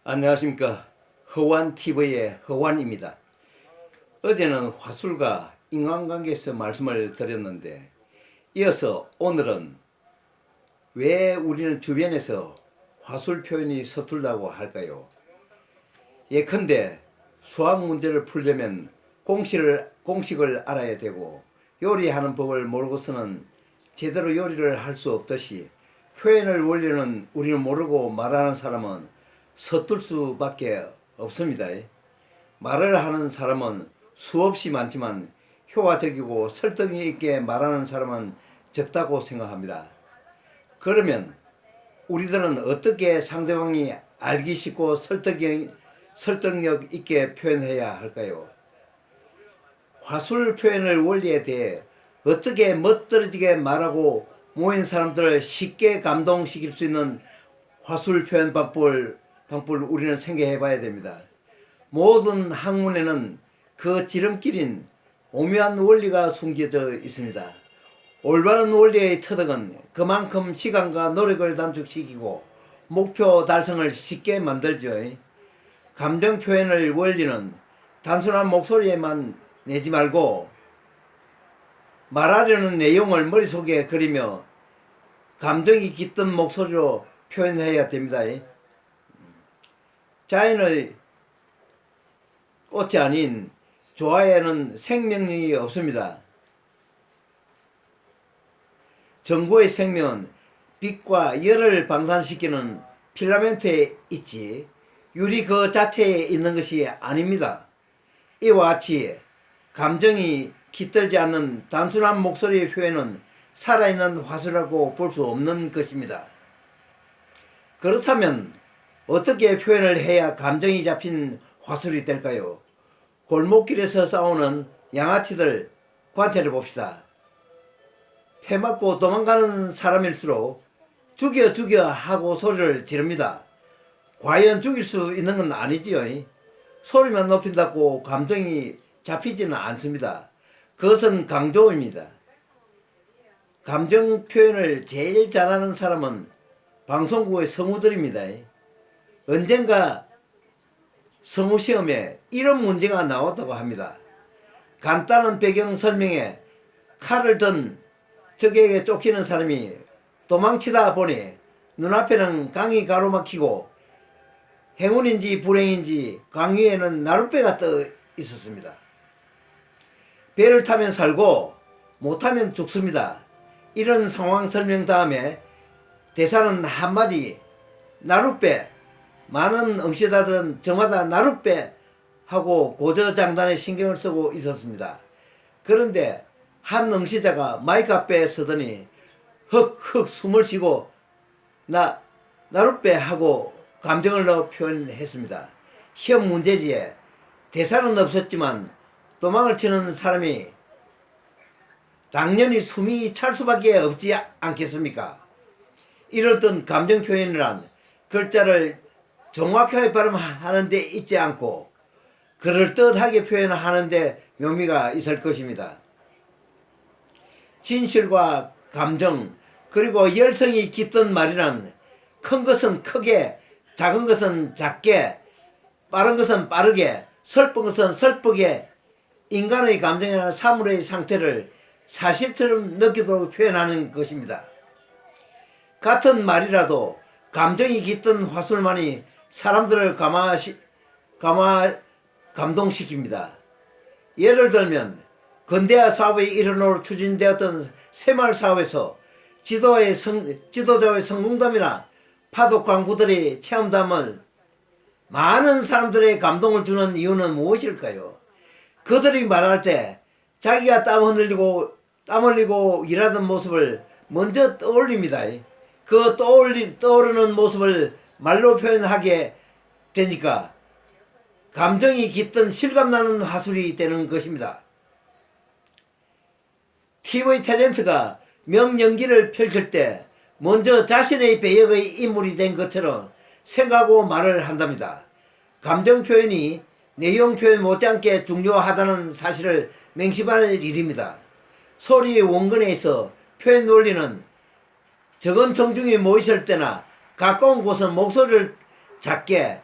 안녕하십니까. 허완TV의 허완입니다. 어제는 화술과 인간관계에서 말씀을 드렸는데, 이어서 오늘은 왜 우리는 주변에서 화술 표현이 서툴다고 할까요? 예컨대 수학 문제를 풀려면 공식을 알아야 되고, 요리하는 법을 모르고서는 제대로 요리를 할 수 없듯이 표현을 원리는 우리는 모르고 말하는 사람은 서툴 수밖에 없습니다. 말을 하는 사람은 수없이 많지만 효과적이고 설득 있게 말하는 사람은 적다고 생각합니다. 그러면 우리들은 어떻게 상대방이 알기 쉽고 설득력 있게 표현해야 할까요? 화술 표현의 원리에 대해 어떻게 멋들어지게 말하고 모인 사람들을 쉽게 감동시킬 수 있는 화술 표현 방법을 우리는 생각해 봐야 됩니다. 모든 학문에는 그 지름길인 오묘한 원리가 숨겨져 있습니다. 올바른 원리의 터득은 그만큼 시간과 노력을 단축시키고 목표 달성을 쉽게 만들죠. 감정 표현의 원리는 단순한 목소리에만 내지 말고 말하려는 내용을 머릿속에 그리며 감정이 깃든 목소리로 표현해야 됩니다. 자연의 꽃이 아닌 조화에는 생명력이 없습니다. 전구의 생명은 빛과 열을 방산시키는 필라멘트에 있지 유리 그 자체에 있는 것이 아닙니다. 이와 같이 감정이 깃들지 않는 단순한 목소리의 표현은 살아있는 화술이라고 볼 수 없는 것입니다. 그렇다면 어떻게 표현을 해야 감정이 잡힌 화술이 될까요? 골목길에서 싸우는 양아치들 관찰해 봅시다. 패맞고 도망가는 사람일수록 죽여 하고 소리를 지릅니다. 과연 죽일 수 있는 건 아니지요. 소리만 높인다고 감정이 잡히지는 않습니다. 그것은 강조입니다. 감정 표현을 제일 잘하는 사람은 방송국의 성우들입니다. 언젠가 성우시험에 이런 문제가 나왔다고 합니다. 간단한 배경 설명에 칼을 든 적에게 쫓기는 사람이 도망치다 보니 눈앞에는 강이 가로막히고 행운인지 불행인지 강 위에는 나룻배가 떠 있었습니다. 배를 타면 살고 못타면 죽습니다. 이런 상황 설명 다음에 대사는 한마디 나룻배 많은 응시자들은 저마다 나룻배 하고 고저장단에 신경을 쓰고 있었습니다. 그런데 한 응시자가 마이크 앞에 서더니 헉 숨을 쉬고 나룻배 하고 감정을 넣어 표현했습니다. 시험 문제지에 대사는 없었지만 도망을 치는 사람이 당연히 숨이 찰 수밖에 없지 않겠습니까? 이렇던 감정 표현이란 글자를 정확하게 발음하는 데 있지 않고 그럴듯하게 표현하는 데 묘미가 있을 것입니다. 진실과 감정 그리고 열성이 깃든 말이란 큰 것은 크게 작은 것은 작게 빠른 것은 빠르게 슬픈 것은 슬프게 인간의 감정이나 사물의 상태를 사실처럼 느끼도록 표현하는 것입니다. 같은 말이라도 감정이 깃든 화술만이 사람들을 감동시킵니다. 예를 들면 근대화 사업의 일환으로 추진되었던 새마을 사업에서 지도자의 성공담이나 파독 광부들의 체험담을 많은 사람들의 감동을 주는 이유는 무엇일까요? 그들이 말할 때 자기가 땀 흘리고 일하던 모습을 먼저 떠올립니다. 그 떠오르는 모습을 말로 표현하게 되니까 감정이 깃든 실감나는 화술이 되는 것입니다. TV 탤런트가 명연기를 펼칠 때 먼저 자신의 배역의 인물이 된 것처럼 생각하고 말을 한답니다. 감정 표현이 내용 표현 못지않게 중요하다는 사실을 맹심할 일입니다. 소리의 원근에 있어 표현 논리는 적은 청중이 모이실 때나 가까운 곳은 목소리를 작게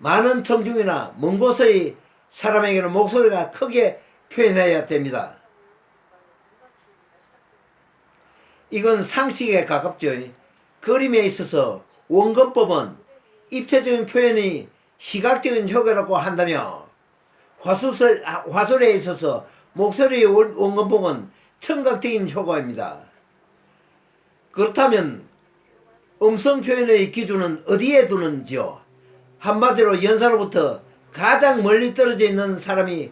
많은 청중이나 먼 곳의 사람에게는 목소리가 크게 표현해야 됩니다. 이건 상식에 가깝죠. 그림에 있어서 원근법은 입체적인 표현이 시각적인 효과라고 한다며 화술에 있어서 목소리의 원근법은 청각적인 효과입니다. 그렇다면 음성 표현의 기준은 어디에 두는지요? 한마디로 연사로부터 가장 멀리 떨어져 있는 사람이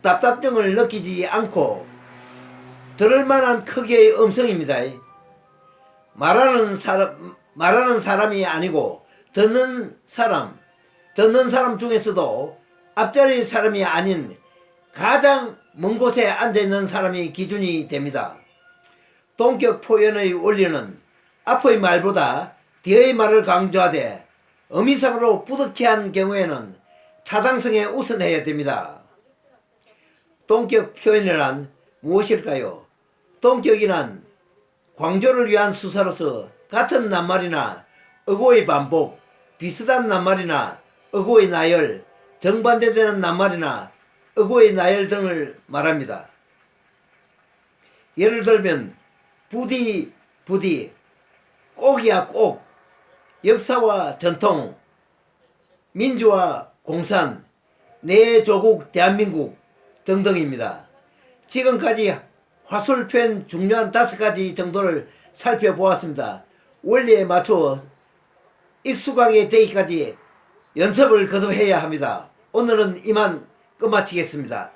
답답증을 느끼지 않고 들을 만한 크기의 음성입니다. 말하는 사람이 아니고 듣는 사람 중에서도 앞자리 사람이 아닌 가장 먼 곳에 앉아있는 사람이 기준이 됩니다. 동격 표현의 원리는 앞의 말보다 뒤의 말을 강조하되 의미상으로 부득이한 경우에는 타당성에 우선해야 됩니다. 동격 표현이란 무엇일까요? 동격이란 강조를 위한 수사로서 같은 낱말이나 어구의 반복, 비슷한 낱말이나 어구의 나열, 정반대되는 낱말이나 어구의 나열 등을 말합니다. 예를 들면 부디, 꼭이야 꼭, 역사와 전통, 민주와 공산, 내 조국 대한민국 등등입니다. 지금까지 화술 표현 중요한 5가지 정도를 살펴보았습니다. 원리에 맞춰 익숙하게 되기까지 연습을 거듭해야 합니다. 오늘은 이만 끝마치겠습니다.